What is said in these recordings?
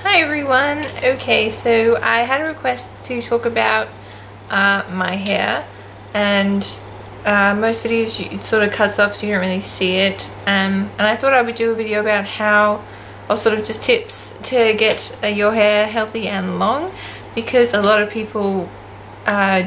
Hi everyone. Okay, so I had a request to talk about my hair, and most videos it sort of cuts off so you don't really see it, and I thought I would do a video about how, or sort of just tips to get your hair healthy and long, because a lot of people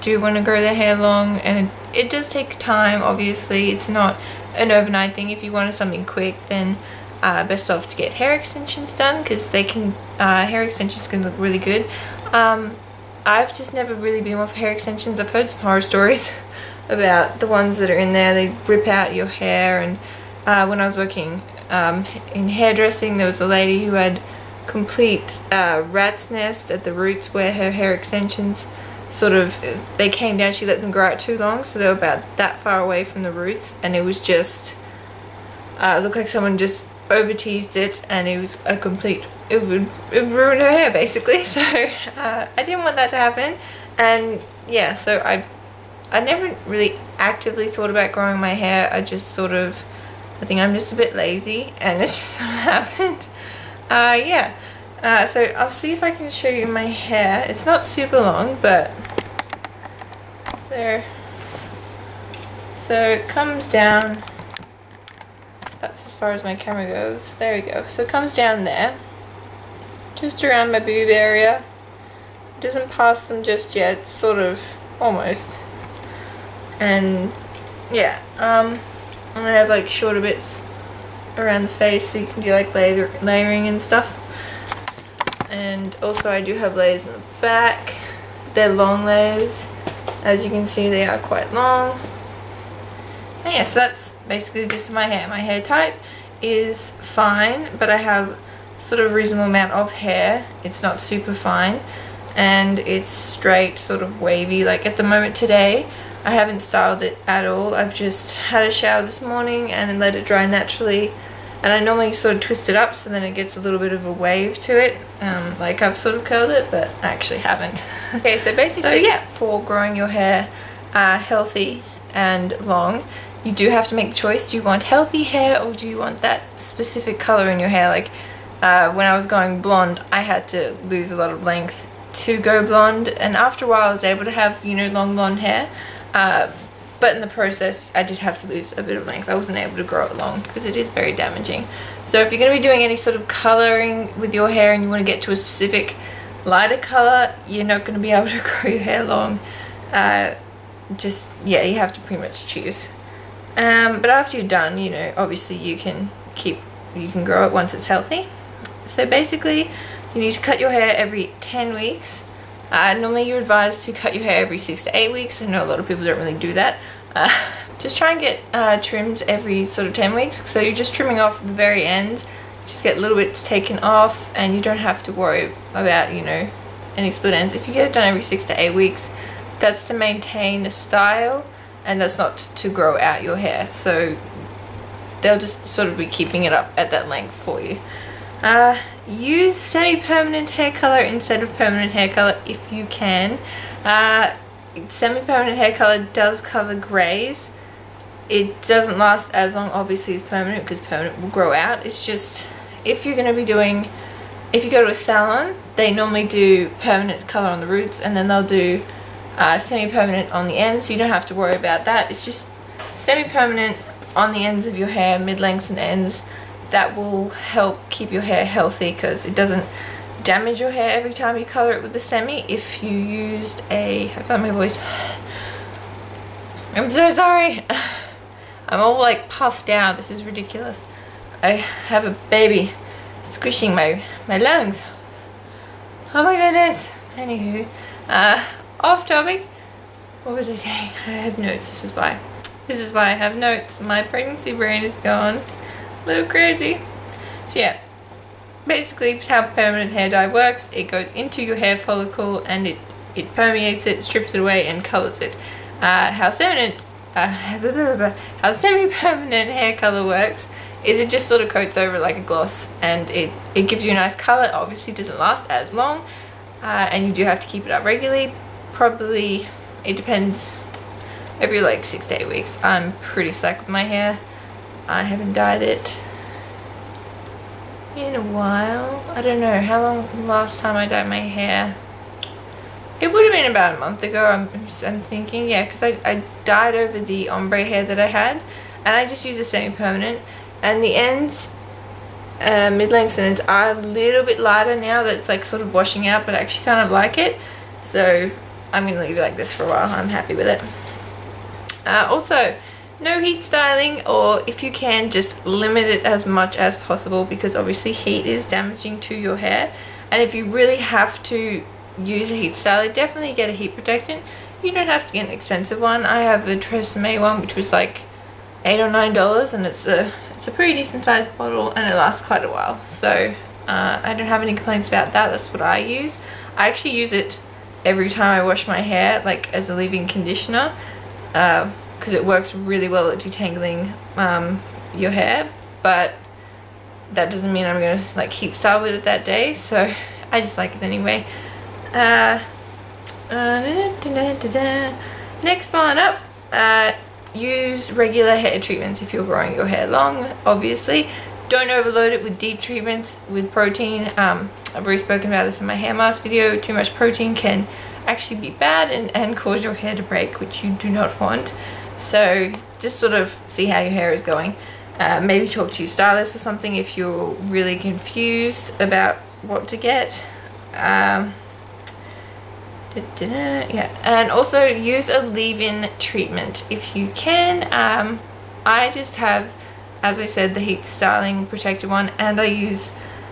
do want to grow their hair long, and it does take time. Obviously it's not an overnight thing. If you wanted something quick, then best off to get hair extensions done, because they can hair extensions can look really good. I've just never really been one for hair extensions. I've heard some horror stories about the ones that are in there. They rip out your hair, and when I was working in hairdressing, there was a lady who had complete rat's nest at the roots where her hair extensions sort of, they came down. She let them grow out too long, so they were about that far away from the roots, and it was just it looked like someone just over teased it, and it was a complete, it would ruin her hair basically. So I didn't want that to happen, and yeah, so I never really actively thought about growing my hair. I just sort of, I think I'm just a bit lazy, and it's just what happened. Yeah, so I'll see if I can show you my hair. It's not super long, but there, so it comes down. That's as far as my camera goes. There we go. So it comes down there, just around my boob area. It doesn't pass them just yet. It's sort of almost. And yeah, I have like shorter bits around the face, so you can do like layering and stuff. And also I do have layers in the back. They're long layers. As you can see, they are quite long. And yeah, so that's basically just my hair. My hair type is fine, but I have sort of a reasonable amount of hair. It's not super fine, and it's straight, sort of wavy. Like at the moment today, I haven't styled it at all. I've just had a shower this morning and then let it dry naturally, and I normally sort of twist it up so then it gets a little bit of a wave to it, like I've sort of curled it, but I actually haven't. Okay, so basically, yeah, for growing your hair healthy and long, you do have to make the choice. Do you want healthy hair, or do you want that specific color in your hair? Like when I was going blonde, I had to lose a lot of length to go blonde, and after a while I was able to have, you know, long blonde hair, but in the process I did have to lose a bit of length. I wasn't able to grow it long because it is very damaging. So if you're going to be doing any sort of coloring with your hair and you want to get to a specific lighter color, you're not going to be able to grow your hair long. Just, yeah, you have to pretty much choose. But after you're done, you know, obviously you can grow it once it's healthy. So basically, you need to cut your hair every 10 weeks. Normally you're advised to cut your hair every 6 to 8 weeks. I know a lot of people don't really do that. Just try and get trimmed every sort of 10 weeks. So you're just trimming off the very end. Just get little bits taken off, and you don't have to worry about, you know, any split ends. If you get it done every 6 to 8 weeks, that's to maintain a style, and that's not to grow out your hair. So they'll just sort of be keeping it up at that length for you. Use semi-permanent hair color instead of permanent hair color if you can. Semi-permanent hair color does cover grays. It doesn't last as long obviously as permanent, because permanent will grow out. It's just, if you're going to be doing, if you go to a salon, they normally do permanent color on the roots, and then they'll do semi-permanent on the ends, so you don't have to worry about that. It's just semi-permanent on the ends of your hair, mid-lengths and ends. That will help keep your hair healthy, because it doesn't damage your hair every time you color it with the semi. If you used a, I found my voice, I'm so sorry, I'm all like puffed out, this is ridiculous. I have a baby squishing my lungs. Oh my goodness. Anywho, off topic. What was I saying? I have notes. This is why I have notes. My pregnancy brain is gone a little crazy. So yeah, basically how permanent hair dye works, it goes into your hair follicle and it permeates it, strips it away, and colors it. How semi-permanent hair color works is it just sort of coats over like a gloss, and it gives you a nice color. Obviously it doesn't last as long, and you do have to keep it up regularly. Probably, it depends, every like 6 to 8 weeks. I'm pretty slack with my hair. I haven't dyed it in a while. I don't know how long last time I dyed my hair. It would have been about a month ago, I'm thinking, yeah, because I dyed over the ombre hair that I had, and I just used a semi-permanent, and the ends, mid-lengths and ends are a little bit lighter now that it's like sort of washing out, but I actually kind of like it, so I'm going to leave it like this for a while. I'm happy with it. Also, no heat styling, or if you can, just limit it as much as possible, because obviously heat is damaging to your hair, and if you really have to use a heat styler, definitely get a heat protectant. You don't have to get an expensive one. I have a Tresemme one which was like $8 or $9, and it's a pretty decent sized bottle, and it lasts quite a while, so I don't have any complaints about that. That's what I use. I actually use it every time I wash my hair, like as a leave-in conditioner, because it works really well at detangling your hair, but that doesn't mean I'm gonna like heat style with it that day, so I just like it anyway. Next one up, use regular hair treatments if you're growing your hair long, obviously. Don't overload it with deep treatments with protein. I've already spoken about this in my hair mask video. Too much protein can actually be bad and cause your hair to break, which you do not want. So just sort of see how your hair is going. Maybe talk to your stylist or something if you're really confused about what to get. Yeah, and also use a leave-in treatment if you can. I just have, as I said, the heat styling protected one, and I use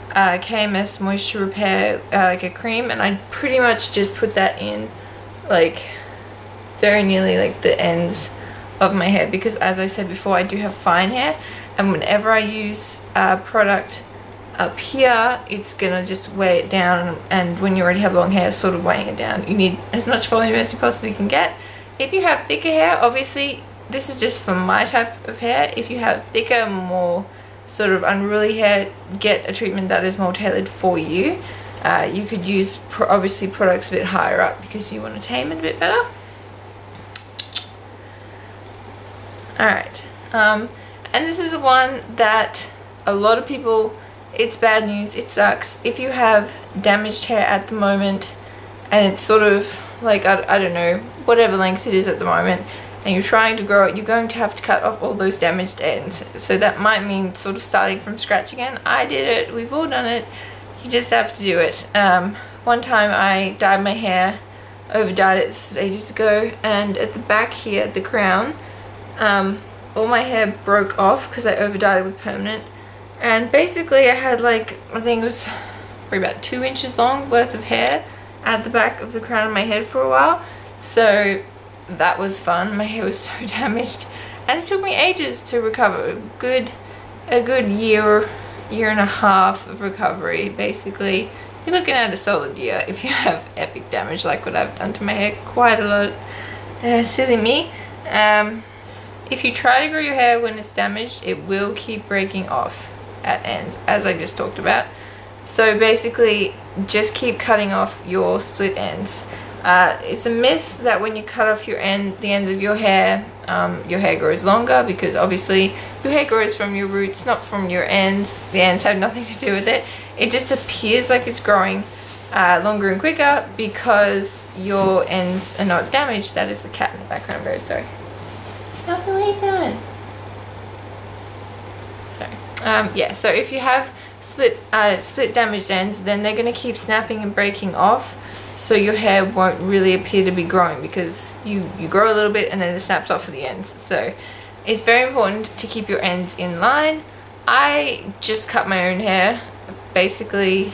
KMS moisture repair like a cream, and I pretty much just put that in like very nearly like the ends of my hair, because as I said before, I do have fine hair, and whenever I use product up here, it's gonna just weigh it down, and when you already have long hair, sort of weighing it down. You need as much volume as you possibly can get. If you have thicker hair, obviously this is just for my type of hair. If you have thicker, more sort of unruly hair, get a treatment that is more tailored for you. You could use obviously products a bit higher up because you want to tame it a bit better. Alright, and this is one that a lot of people, it's bad news, it sucks. If you have damaged hair at the moment, and it's sort of like, I don't know, whatever length it is at the moment, and you're trying to grow it, you're going to have to cut off all those damaged ends. So that might mean sort of starting from scratch again. I did it, we've all done it, you just have to do it. One time I dyed my hair, over-dyed it, this was ages ago, and at the back here, at the crown, all my hair broke off because I over-dyed it with permanent. And basically I had like, I think it was probably about 2 inches long worth of hair at the back of the crown of my head for a while. So that was fun. My hair was so damaged, and it took me ages to recover. A good year and a half of recovery, basically. You're looking at a solid year if you have epic damage like what I've done to my hair. Quite a lot. Silly me. If you try to grow your hair when it's damaged, it will keep breaking off at ends, as I just talked about. So basically, just keep cutting off your split ends. It's a myth that when you cut off the ends of your hair grows longer, because obviously your hair grows from your roots, not from your ends. The ends have nothing to do with it. It just appears like it's growing longer and quicker because your ends are not damaged. That is the cat in the background, I'm very sorry. Nothing, what are you doing? Sorry. Yeah, so if you have split damaged ends, then they're going to keep snapping and breaking off, so your hair won't really appear to be growing, because you grow a little bit and then it snaps off at the ends. So it's very important to keep your ends in line. I just cut my own hair basically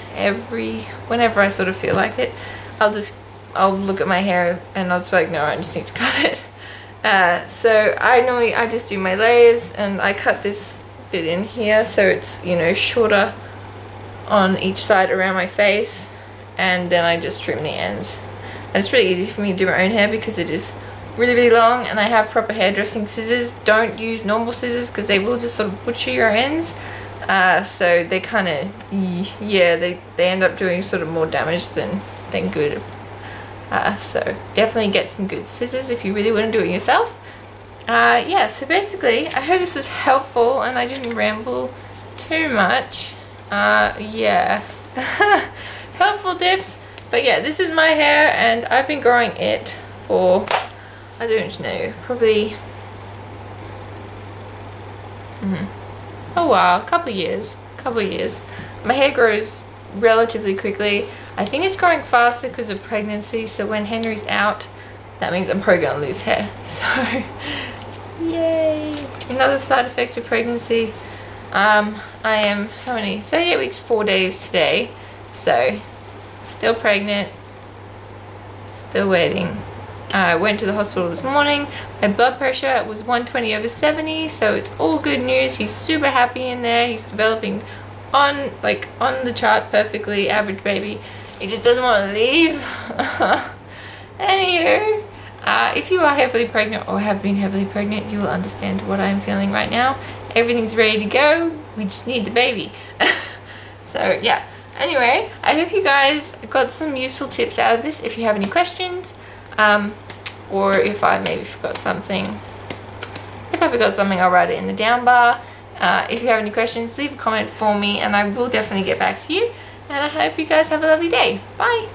whenever I sort of feel like it. I'll look at my hair and I'll just be like, no, I just need to cut it. So I just do my layers, and I cut this bit in here so it's, you know, shorter on each side around my face, and then I just trim the ends. And it's really easy for me to do my own hair because it is really, really long, and I have proper hairdressing scissors. Don't use normal scissors because they will just sort of butcher your ends. So they kind of, yeah, they end up doing sort of more damage than good. So definitely get some good scissors if you really want to do it yourself. Yeah, so basically I hope this was helpful and I didn't ramble too much. Yeah. Helpful tips. But yeah, this is my hair and I've been growing it for, I don't know, probably oh wow, a couple of years. My hair grows relatively quickly. I think it's growing faster because of pregnancy, so when Henry's out, that means I'm probably gonna lose hair. So yay! Another side effect of pregnancy. I am, how many? 38 weeks, 4 days today. So still pregnant, still waiting. I went to the hospital this morning. My blood pressure was 120/70, so it's all good news. He's super happy in there. He's developing on the chart perfectly, average baby. He just doesn't want to leave. Anywho, if you are heavily pregnant or have been heavily pregnant, you will understand what I'm feeling right now. Everything's ready to go. We just need the baby. So yeah. Anyway, I hope you guys got some useful tips out of this. If you have any questions, or if I maybe forgot something. If I forgot something, I'll write it in the down bar. If you have any questions, leave a comment for me and I will definitely get back to you. And I hope you guys have a lovely day. Bye!